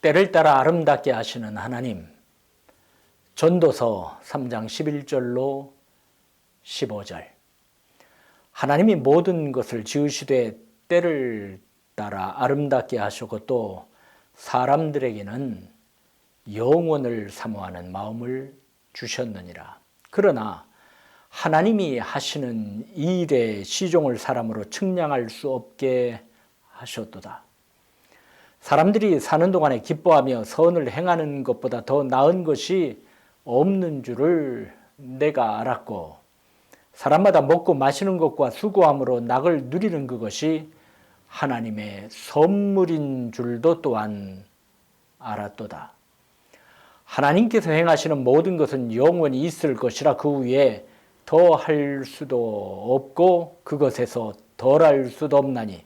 때를 따라 아름답게 하시는 하나님, 전도서 3장 11절로 15절. 하나님이 모든 것을 지으시되 때를 따라 아름답게 하시고 또 사람들에게는 영원을 사모하는 마음을 주셨느니라. 그러나 하나님이 하시는 이 일의 시종을 사람으로 측량할 수 없게 하셨도다. 사람들이 사는 동안에 기뻐하며 선을 행하는 것보다 더 나은 것이 없는 줄을 내가 알았고, 사람마다 먹고 마시는 것과 수고함으로 낙을 누리는 그것이 하나님의 선물인 줄도 또한 알았도다. 하나님께서 행하시는 모든 것은 영원히 있을 것이라 그 위에 더 할 수도 없고 그것에서 덜 할 수도 없나니,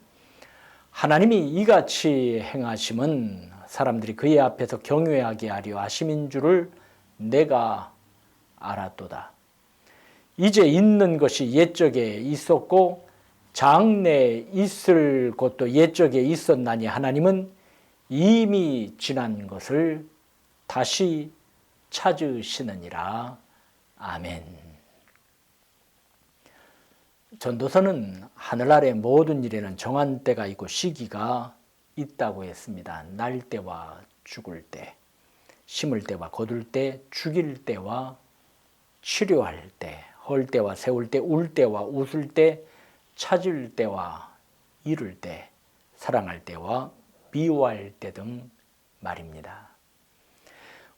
하나님이 이같이 행하심은 사람들이 그의 앞에서 경외하게 하려 하심인 줄을 내가 알았도다. 이제 있는 것이 옛적에 있었고 장래에 있을 것도 옛적에 있었나니 하나님은 이미 지난 것을 다시 찾으시느니라. 아멘. 전도서는 하늘 아래 모든 일에는 정한 때가 있고 시기가 있다고 했습니다. 날 때와 죽을 때, 심을 때와 거둘 때, 죽일 때와 치료할 때, 헐 때와 세울 때, 울 때와 웃을 때, 찾을 때와 잃을 때, 사랑할 때와 미워할 때 등 말입니다.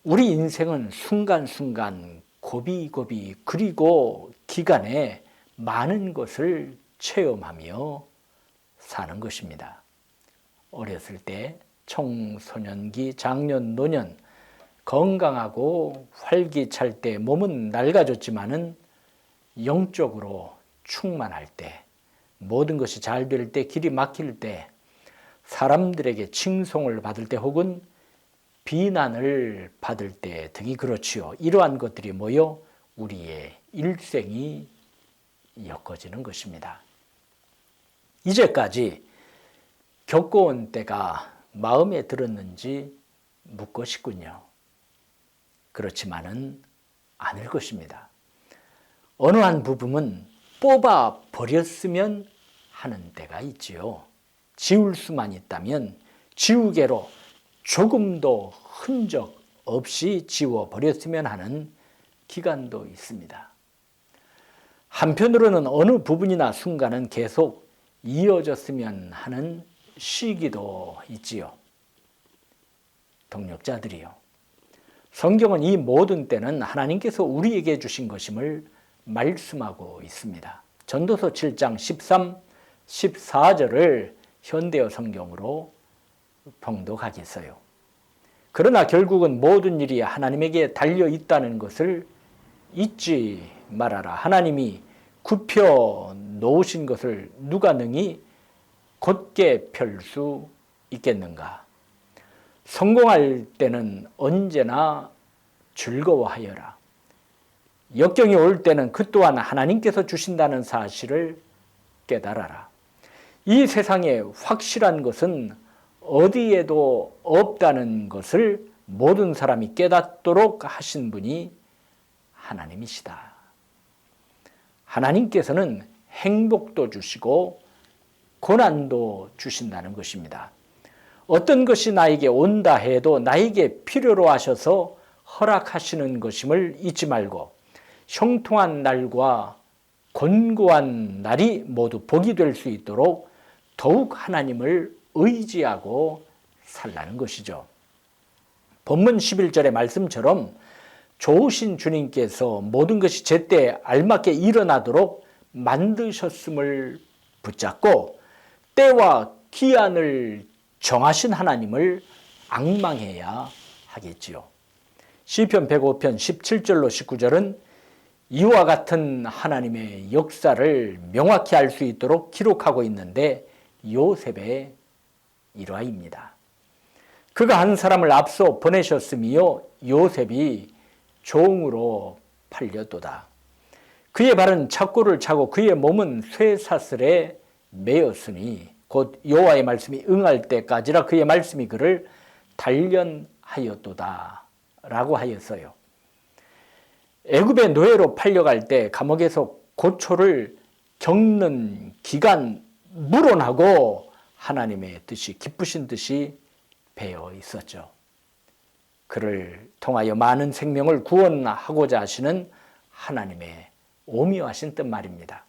우리 인생은 순간순간 고비고비 그리고 기간에 많은 것을 체험하며 사는 것입니다. 어렸을 때 청소년기, 장년, 노년, 건강하고 활기찰 때 몸은 낡아졌지만은 영적으로 충만할 때, 모든 것이 잘 될 때, 길이 막힐 때, 사람들에게 칭송을 받을 때 혹은 비난을 받을 때 등이 그렇지요. 이러한 것들이 모여 우리의 일생이 엮어지는 것입니다. 이제까지 겪어온 때가 마음에 들었는지 묻고 싶군요. 그렇지만은 않을 것입니다. 어느 한 부분은 뽑아 버렸으면 하는 때가 있지요. 지울 수만 있다면 지우개로 조금도 흔적 없이 지워버렸으면 하는 기간도 있습니다. 한편으로는 어느 부분이나 순간은 계속 이어졌으면 하는 시기도 있지요. 동력자들이요. 성경은 이 모든 때는 하나님께서 우리에게 주신 것임을 말씀하고 있습니다. 전도서 7장 13, 14절을 현대어 성경으로 봉독하겠어요. 그러나 결국은 모든 일이 하나님에게 달려 있다는 것을 잊지 말아라. 하나님이 굽혀 놓으신 것을 누가 능히 곧게 펼 수 있겠는가? 성공할 때는 언제나 즐거워하여라. 역경이 올 때는 그 또한 하나님께서 주신다는 사실을 깨달아라. 이 세상에 확실한 것은 어디에도 없다는 것을 모든 사람이 깨닫도록 하신 분이 하나님이시다. 하나님께서는 행복도 주시고 고난도 주신다는 것입니다. 어떤 것이 나에게 온다 해도 나에게 필요로 하셔서 허락하시는 것임을 잊지 말고 형통한 날과 곤고한 날이 모두 복이 될 수 있도록 더욱 하나님을 의지하고 살라는 것이죠. 본문 11절의 말씀처럼 좋으신 주님께서 모든 것이 제때 알맞게 일어나도록 만드셨음을 붙잡고 때와 기한을 정하신 하나님을 앙망해야 하겠지요. 시편 105편 17절로 19절은 이와 같은 하나님의 역사를 명확히 알 수 있도록 기록하고 있는데 요셉의 일화입니다. 그가 한 사람을 앞서 보내셨으며 요셉이 종으로 팔렸도다. 그의 발은 착고를 차고 그의 몸은 쇠사슬에 매였으니 곧 여호와의 말씀이 응할 때까지라. 그의 말씀이 그를 단련하였도다 라고 하였어요. 애굽의 노예로 팔려갈 때 감옥에서 고초를 겪는 기간 물어나고 하나님의 뜻이, 기쁘신 뜻이 배어 있었죠. 그를 통하여 많은 생명을 구원하고자 하시는 하나님의 오묘하신 뜻 말입니다.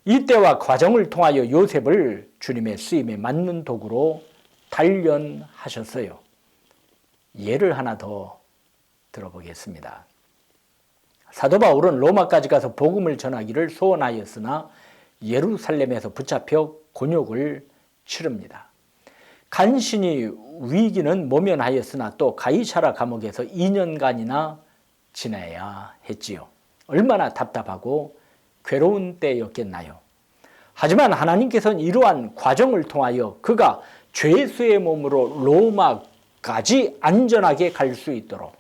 이때와 과정을 통하여 요셉을 주님의 쓰임에 맞는 도구로 단련하셨어요. 예를 하나 더 들어보겠습니다. 사도 바울은 로마까지 가서 복음을 전하기를 소원하였으나 예루살렘에서 붙잡혀 곤욕을 치릅니다. 간신히 위기는 모면하였으나 또 가이사라 감옥에서 2년간이나 지내야 했지요. 얼마나 답답하고 괴로운 때였겠나요? 하지만 하나님께서는 이러한 과정을 통하여 그가 죄수의 몸으로 로마까지 안전하게 갈 수 있도록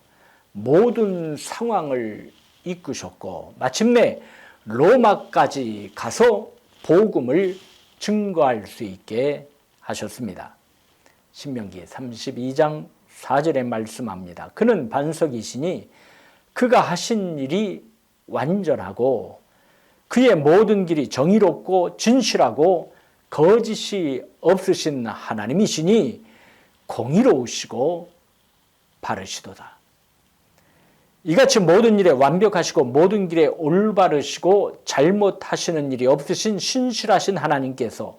모든 상황을 이끄셨고 마침내 로마까지 가서 복음을 증거할 수 있게 하셨습니다. 신명기 32장 4절에 말씀합니다. 그는 반석이시니 그가 하신 일이 완전하고 그의 모든 길이 정의롭고 진실하고 거짓이 없으신 하나님이시니 공의로우시고 바르시도다. 이같이 모든 일에 완벽하시고 모든 길에 올바르시고 잘못하시는 일이 없으신 신실하신 하나님께서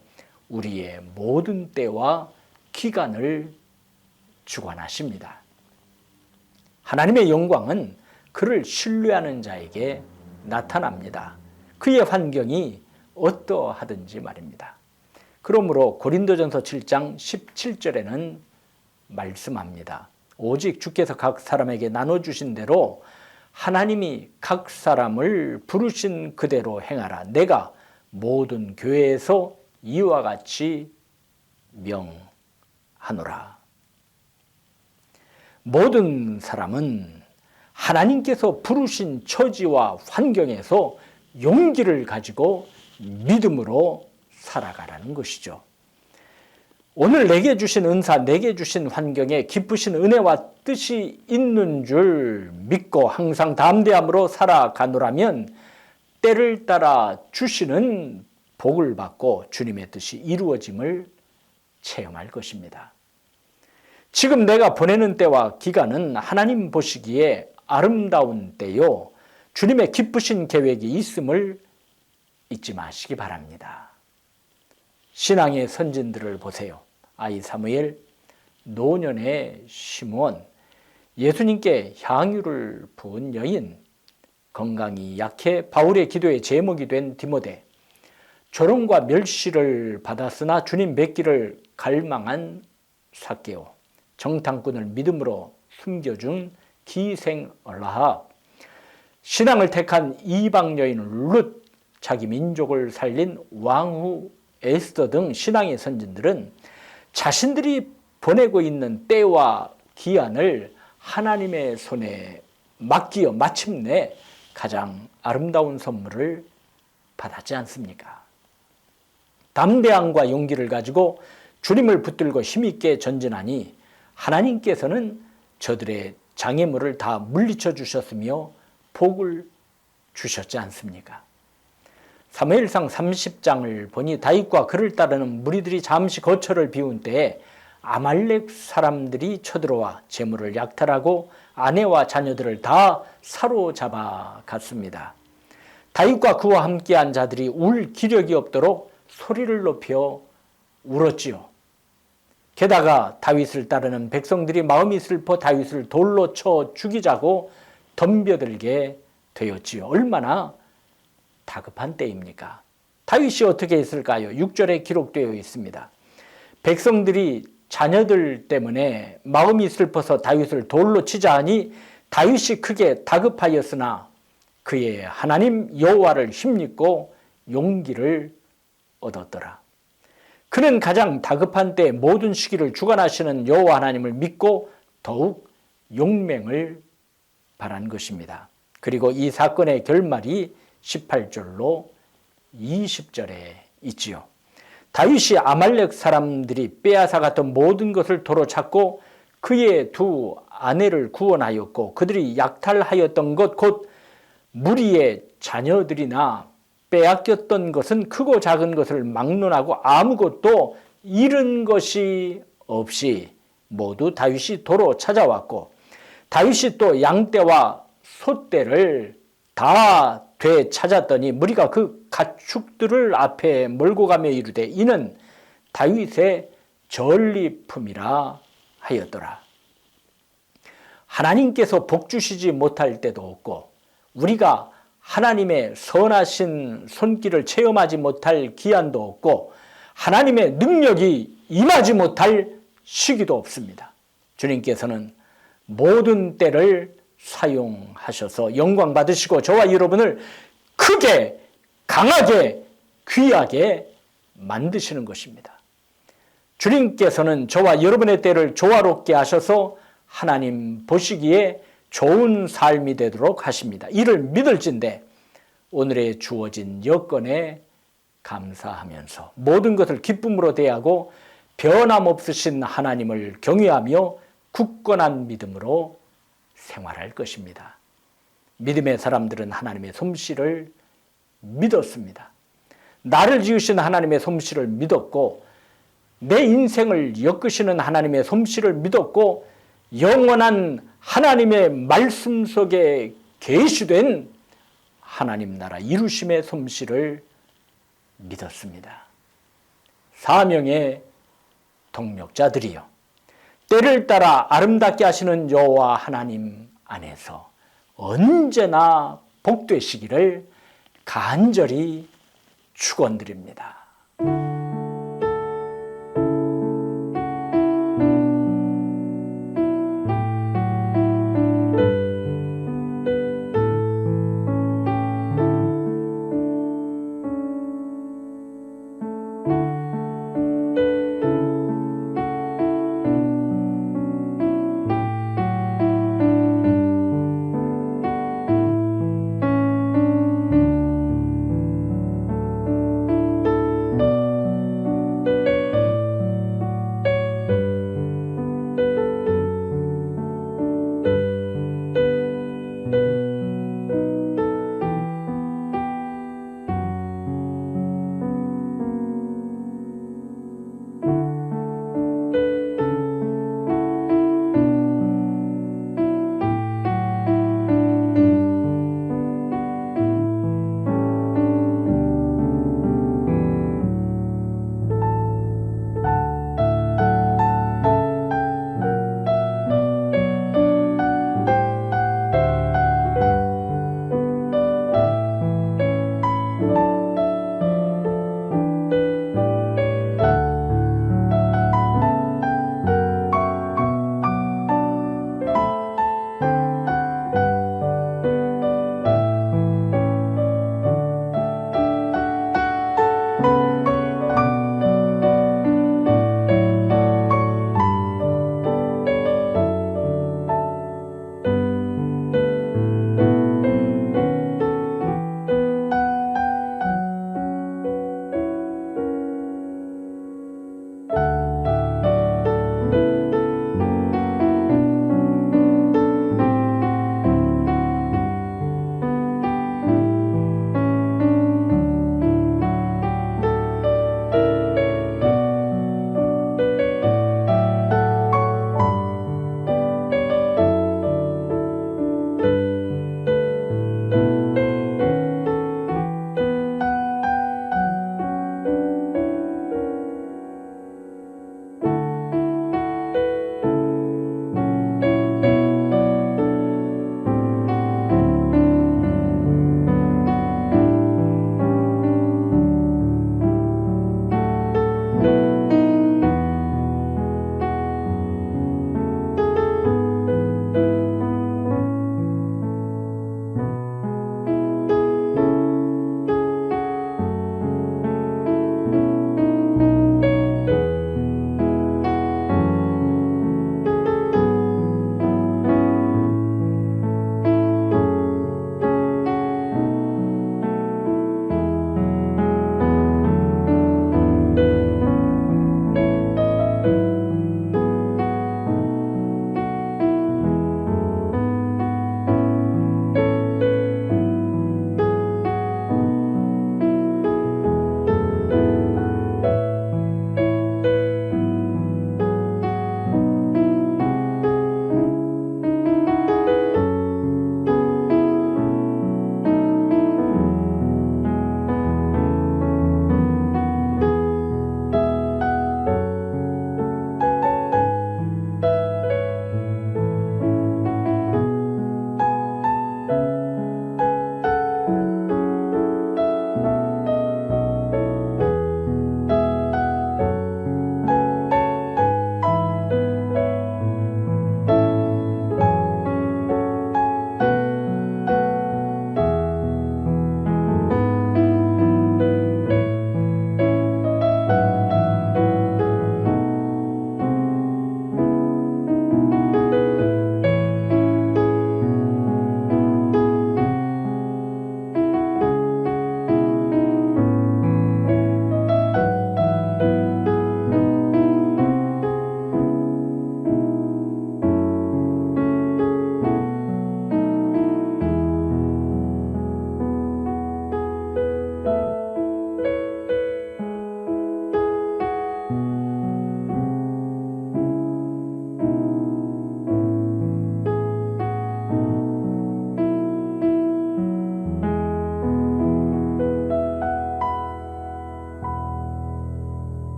우리의 모든 때와 기간을 주관하십니다. 하나님의 영광은 그를 신뢰하는 자에게 나타납니다. 그의 환경이 어떠하든지 말입니다. 그러므로 고린도전서 7장 17절에는 말씀합니다. 오직 주께서 각 사람에게 나눠주신 대로 하나님이 각 사람을 부르신 그대로 행하라. 내가 모든 교회에서 이와 같이 명하노라. 모든 사람은 하나님께서 부르신 처지와 환경에서 용기를 가지고 믿음으로 살아가라는 것이죠. 오늘 내게 주신 은사, 내게 주신 환경에 기쁘신 은혜와 뜻이 있는 줄 믿고 항상 담대함으로 살아가노라면 때를 따라 주시는 복을 받고 주님의 뜻이 이루어짐을 체험할 것입니다. 지금 내가 보내는 때와 기간은 하나님 보시기에 아름다운 때요, 주님의 기쁘신 계획이 있음을 잊지 마시기 바랍니다. 신앙의 선진들을 보세요. 아이 사무엘, 노년의 시므온, 예수님께 향유를 부은 여인, 건강이 약해 바울의 기도의 제목이 된 디모데, 조롱과 멸시를 받았으나 주님 뵙기를 갈망한 삭개오, 정탐꾼을 믿음으로 숨겨준 기생 라합, 신앙을 택한 이방 여인 룻, 자기 민족을 살린 왕후 에스더 등 신앙의 선진들은 자신들이 보내고 있는 때와 기한을 하나님의 손에 맡기어 마침내 가장 아름다운 선물을 받았지 않습니까? 담대함과 용기를 가지고 주님을 붙들고 힘있게 전진하니 하나님께서는 저들의 장애물을 다 물리쳐 주셨으며 복을 주셨지 않습니까? 사무엘상 30장을 보니 다윗과 그를 따르는 무리들이 잠시 거처를 비운 때에 아말렉 사람들이 쳐들어와 재물을 약탈하고 아내와 자녀들을 다 사로잡아 갔습니다. 다윗과 그와 함께한 자들이 울 기력이 없도록 소리를 높여 울었지요. 게다가 다윗을 따르는 백성들이 마음이 슬퍼 다윗을 돌로 쳐 죽이자고 덤벼들게 되었지요. 얼마나 다급한 때입니까? 다윗이 어떻게 했을까요? 6절에 기록되어 있습니다. 백성들이 자녀들 때문에 마음이 슬퍼서 다윗을 돌로 치자 하니 다윗이 크게 다급하였으나 그의 하나님 여호와를 힘입고 용기를 얻었더라. 그는 가장 다급한 때 모든 시기를 주관하시는 여호와 하나님을 믿고 더욱 용맹을 바란 것입니다. 그리고 이 사건의 결말이 18절로 20절에 있지요. 다윗이 아말렉 사람들이 빼앗아갔던 모든 것을 도로 찾고 그의 두 아내를 구원하였고 그들이 약탈하였던 것 곧 무리의 자녀들이나 빼앗겼던 것은 크고 작은 것을 막론하고 아무것도 잃은 것이 없이 모두 다윗이 도로 찾아왔고 다윗이 또 양떼와 소떼를 다 되찾았더니 무리가 그 가축들을 앞에 몰고 가며 이르되 이는 다윗의 전리품이라 하였더라. 하나님께서 복 주시지 못할 때도 없고 우리가 하나님의 선하신 손길을 체험하지 못할 기한도 없고 하나님의 능력이 임하지 못할 시기도 없습니다. 주님께서는 모든 때를 사용하셔서 영광 받으시고 저와 여러분을 크게 강하게 귀하게 만드시는 것입니다. 주님께서는 저와 여러분의 때를 조화롭게 하셔서 하나님 보시기에 좋은 삶이 되도록 하십니다. 이를 믿을진대 오늘의 주어진 여건에 감사하면서 모든 것을 기쁨으로 대하고 변함없으신 하나님을 경외하며 굳건한 믿음으로 생활할 것입니다. 믿음의 사람들은 하나님의 솜씨를 믿었습니다. 나를 지으신 하나님의 솜씨를 믿었고 내 인생을 엮으시는 하나님의 솜씨를 믿었고 영원한 하나님의 말씀 속에 계시된 하나님 나라 이루심의 솜씨를 믿었습니다. 사명의 동력자들이요 때를 따라 아름답게 하시는 여호와 하나님 안에서 언제나 복되시기를 간절히 축원드립니다.